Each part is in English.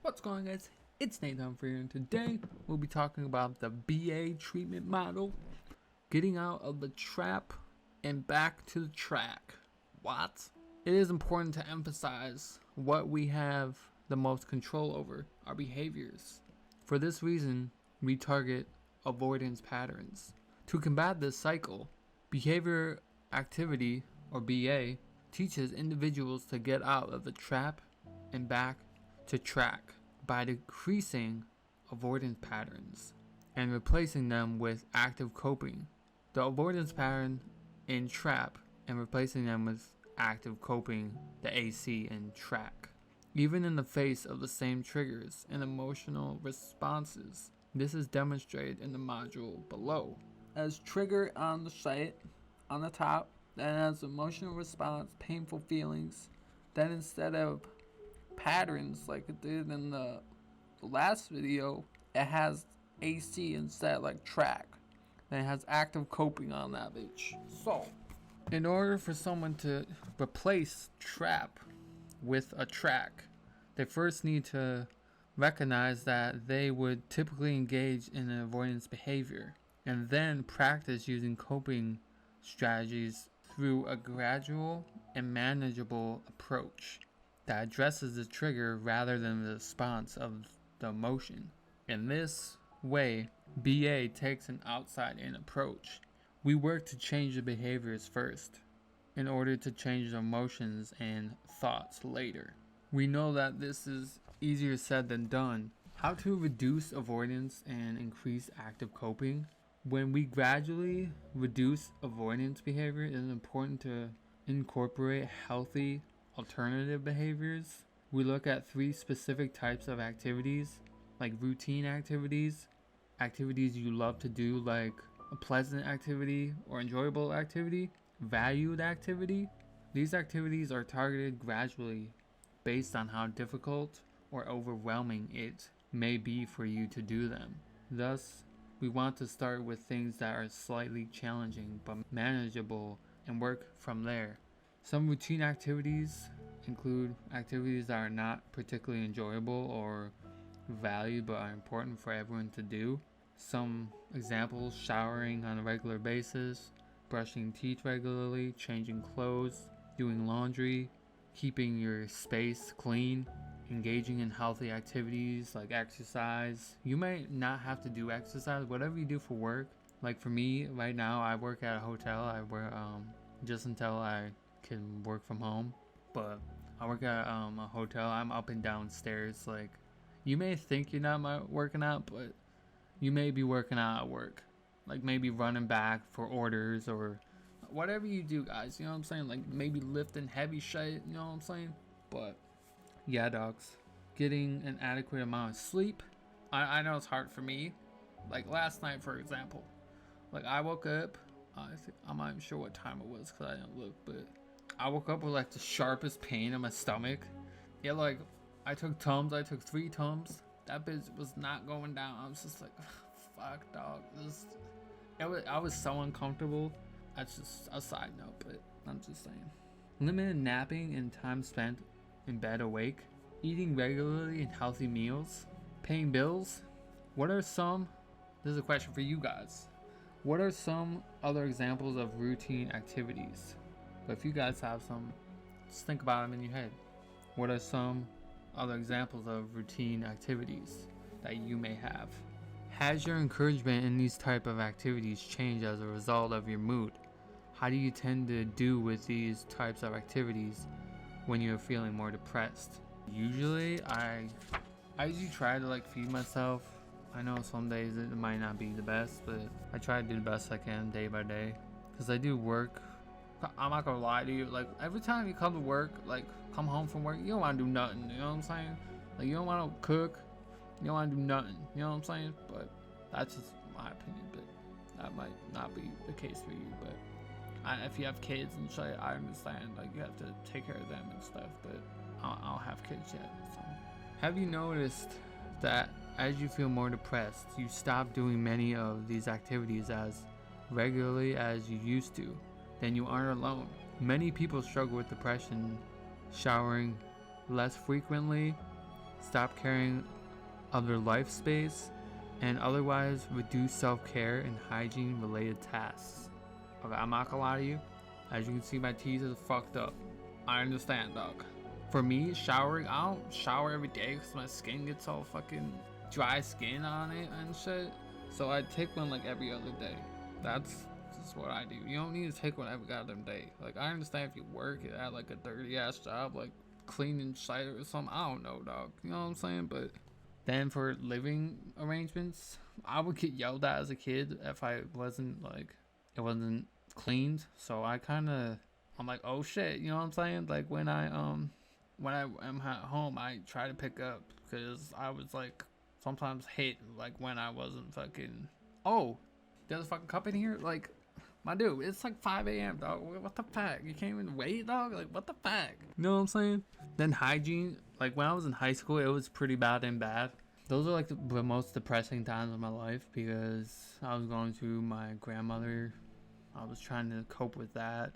What's going on, guys? It's Nathan for you, and today we'll be talking about the BA treatment model, getting out of the trap and back to the track. What? It is important to emphasize what we have the most control over, our behaviors. For this reason, we target avoidance patterns. To combat this cycle, behavior activity, or BA, teaches individuals to get out of the trap and back to track by decreasing avoidance patterns and replacing them with active coping. The avoidance pattern in trap and replacing them with active coping, the AC and track. Even in the face of the same triggers and emotional responses. This is demonstrated in the module below. As trigger on the site, on the top, then as emotional response, painful feelings. Then instead of patterns like it did in the last video, it has AC instead, like track. Then it has active coping on that bitch. So, in order for someone to replace trap with a track, they first need to recognize that they would typically engage in an avoidance behavior and then practice using coping strategies through a gradual and manageable approach that addresses the trigger rather than the response of the emotion. In this way, BA takes an outside-in approach. We work to change the behaviors first, in order to change the emotions and thoughts later. We know that this is easier said than done. How to reduce avoidance and increase active coping? When we gradually reduce avoidance behavior, it is important to incorporate healthy alternative behaviors. We look at 3 specific types of activities, like routine activities, activities you love to do like a pleasant activity or enjoyable activity, valued activity. These activities are targeted gradually based on how difficult or overwhelming it may be for you to do them. Thus, we want to start with things that are slightly challenging but manageable and work from there. Some routine activities include activities that are not particularly enjoyable or valued but are important for everyone to do. Some examples: showering on a regular basis, brushing teeth regularly, changing clothes, doing laundry, keeping your space clean, engaging in healthy activities like exercise. You may not have to do exercise, whatever you do for work. Like for me right now, I work at a hotel. I work just until I can work from home, but I work at a hotel. I'm up and down stairs. Like, you may think you're not working out, but you may be working out at work, like maybe running back for orders or whatever you do, guys, you know what I'm saying? Like maybe lifting heavy shit, you know what I'm saying? But yeah, dogs, getting an adequate amount of sleep. I know it's hard for me. Like last night, for example, like I woke up, I'm not even sure what time it was because I didn't look, but I woke up with like the sharpest pain in my stomach. Yeah, like I took 3 Tums. That bitch was not going down. I was just like, fuck, dog. I was so uncomfortable. That's just a side note, but I'm just saying. Limited napping and time spent in bed awake, eating regularly and healthy meals, paying bills. This is a question for you guys. What are some other examples of routine activities? But if you guys have some, just think about them in your head. What are some other examples of routine activities that you may have? Has your encouragement in these type of activities changed as a result of your mood? How do you tend to do with these types of activities when you're feeling more depressed? Usually I usually try to like feed myself. I know some days it might not be the best, but I try to do the best I can day by day, because I do work. I'm not gonna lie to you, like every time you come to work, like come home from work, you don't want to do nothing, you know what I'm saying? Like you don't want to cook, you don't want to do nothing, you know what I'm saying? But that's just my opinion, but that might not be the case for you. But if you have kids and shit, I understand, like you have to take care of them and stuff, but I don't have kids yet. So, have you noticed that as you feel more depressed, you stop doing many of these activities as regularly as you used to? Then you aren't alone. Many people struggle with depression, showering less frequently, stop caring of their life space, and otherwise reduce self-care and hygiene related tasks. Okay, I'm not gonna lie to you. As you can see, my teeth is fucked up. I understand, dog. For me, showering, I don't shower every day because my skin gets all fucking dry skin on it and shit. So I take one like every other day. That's just what I do. You don't need to take one every goddamn day. Like, I understand if you work at like a dirty ass job, like cleaning cider or something. I don't know, dog. You know what I'm saying? But then for living arrangements, I would get yelled at as a kid if I wasn't like, it wasn't cleaned. So I'm like, oh shit, you know what I'm saying? Like when I am at home, I try to pick up because I was like sometimes hit like when I wasn't fucking. Oh, there's a fucking cup in here. Like, my dude, it's like 5 a.m. dog. What the fuck? You can't even wait, dog. Like, what the fuck? You know what I'm saying? Then hygiene. Like when I was in high school, it was pretty bad and bad. Those are like the most depressing times of my life because I was going through my grandmother. I was trying to cope with that.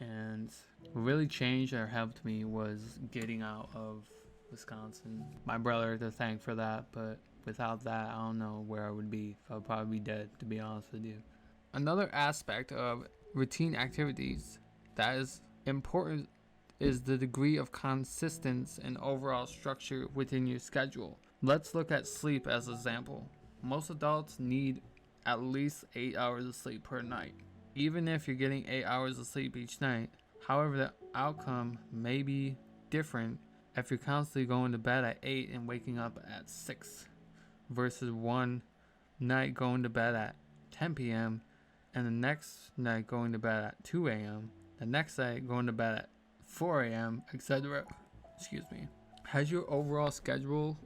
And what really changed or helped me was getting out of Wisconsin. My brother to thank for that, but without that, I don't know where I would be. I would probably be dead, to be honest with you. Another aspect of routine activities that is important is the degree of consistency and overall structure within your schedule. Let's look at sleep as an example. Most adults need at least 8 hours of sleep per night. Even if you're getting 8 hours of sleep each night, however, the outcome may be different if you're constantly going to bed at 8 and waking up at 6 versus one night going to bed at 10 p.m. and the next night going to bed at 2 a.m., the next night going to bed at 4 a.m., etc. Excuse me. Has your overall schedule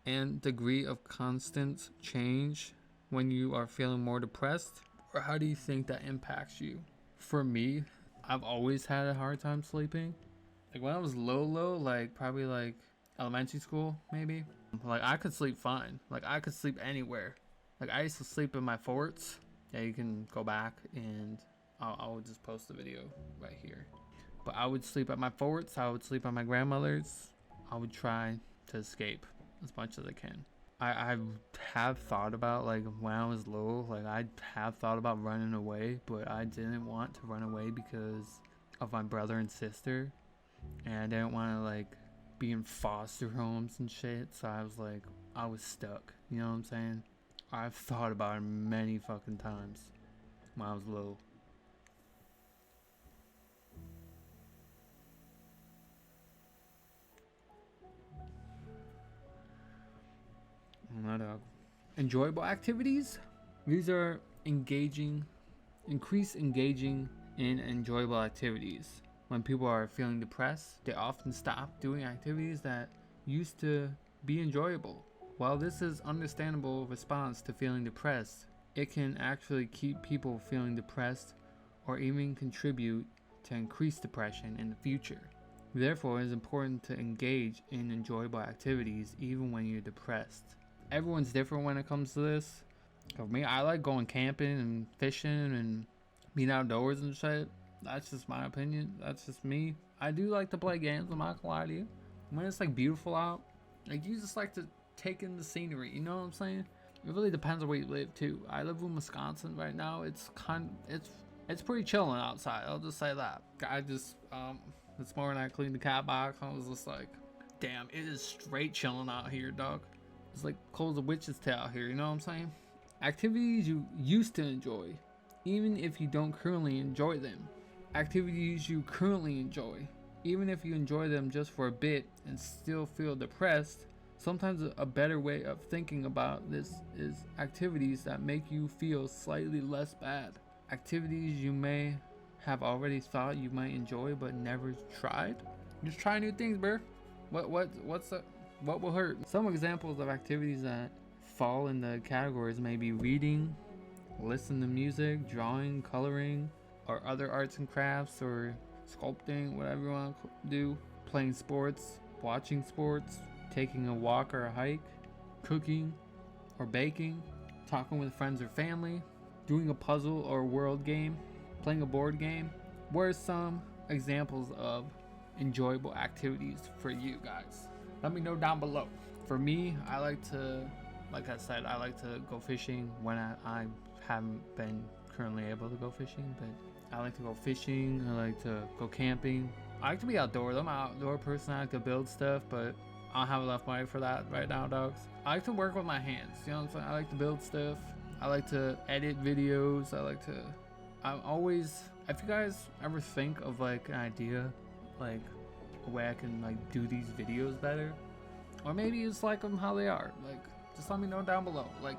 and degree of constant change when you are feeling more depressed? Or how do you think that impacts you? For me, I've always had a hard time sleeping. Like when I was low, like probably like elementary school, maybe. Like I could sleep fine. Like I could sleep anywhere. Like I used to sleep in my forts. Yeah, you can go back and I'll just post the video right here. But I would sleep at my forts. I would sleep at my grandmother's. I would try to escape as much as I can. I have thought about, like, when I was little, like, I have thought about running away, but I didn't want to run away because of my brother and sister, and I didn't want to, like, be in foster homes and shit, so I was, like, I was stuck, you know what I'm saying? I've thought about it many fucking times when I was little. Enjoyable activities. These are increase engaging in enjoyable activities. When people are feeling depressed, they often stop doing activities that used to be enjoyable. While this is understandable response to feeling depressed, it can actually keep people feeling depressed or even contribute to increased depression in the future. Therefore, it is important to engage in enjoyable activities even when you're depressed. Everyone's different when it comes to this. For me, I like going camping and fishing and being outdoors and shit. That's just my opinion. That's just me. I do like to play games, I'm not gonna lie to you. When it's like beautiful out, like you just like to take in the scenery, you know what I'm saying? It really depends on where you live too. I live in Wisconsin right now. It's pretty chilling outside. I'll just say that. I just this morning I cleaned the cat box. I was just like, damn, it is straight chilling out here, dog. It's like cold as a witch's tail here, you know what I'm saying? Activities you used to enjoy, even if you don't currently enjoy them. Activities you currently enjoy, even if you enjoy them just for a bit and still feel depressed. Sometimes a better way of thinking about this is activities that make you feel slightly less bad. Activities you may have already thought you might enjoy but never tried. Just try new things, bro. What will hurt? Some examples of activities that fall in the categories may be reading, listening to music, drawing, coloring, or other arts and crafts, or sculpting, whatever you want to do, playing sports, watching sports, taking a walk or a hike, cooking or baking, talking with friends or family, doing a puzzle or world game, playing a board game. What are some examples of enjoyable activities for you guys? Let me know down below. For me, I like to, like I said, I like to go fishing when I haven't been currently able to go fishing, but I like to go fishing. I like to go camping. I like to be outdoors. I'm an outdoor person. I like to build stuff, but I don't have enough money for that right now, dogs. I like to work with my hands. You know what I'm saying? I like to build stuff. I like to edit videos. I'm always, if you guys ever think of like an idea, like a way I can like do these videos better, or maybe it's like them how they are, like just let me know down below. Like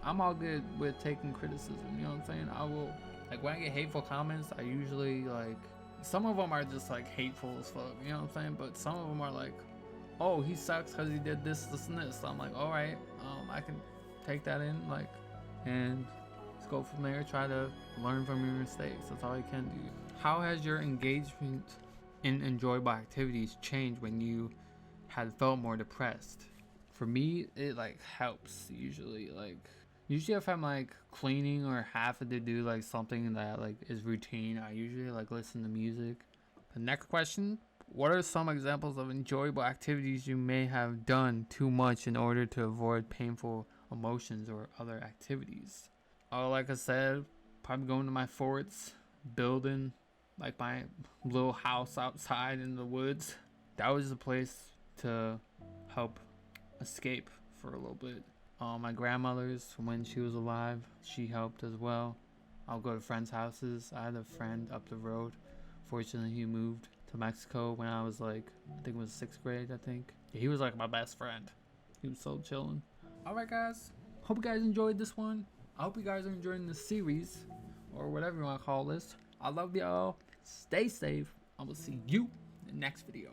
I'm all good with taking criticism, you know what I'm saying? I will, like when I get hateful comments, I usually like, some of them are just like hateful as fuck, you know what I'm saying? But some of them are like, oh, he sucks because he did this, this, and this. So I'm like, all right, I can take that in, like, and let's go from there. Try to learn from your mistakes. That's all you can do. How has your engagement in enjoyable activities changed when you had felt more depressed? For me, it like helps usually. Like usually if I'm like cleaning or having to do like something that like is routine, I usually like listen to music. The next question: what are some examples of enjoyable activities you may have done too much in order to avoid painful emotions or other activities? Oh, like I said, probably going to my forts, building like my little house outside in the woods. That was a place to help escape for a little bit. My grandmother's, when she was alive, she helped as well. I'll go to friends' houses. I had a friend up the road. Fortunately, he moved to Mexico when I was like, I think it was 6th grade, I think. Yeah, he was like my best friend. He was so chilling. Alright guys, hope you guys enjoyed this one. I hope you guys are enjoying this series, or whatever you want to call this. I love y'all. Stay safe. I will see you in the next video.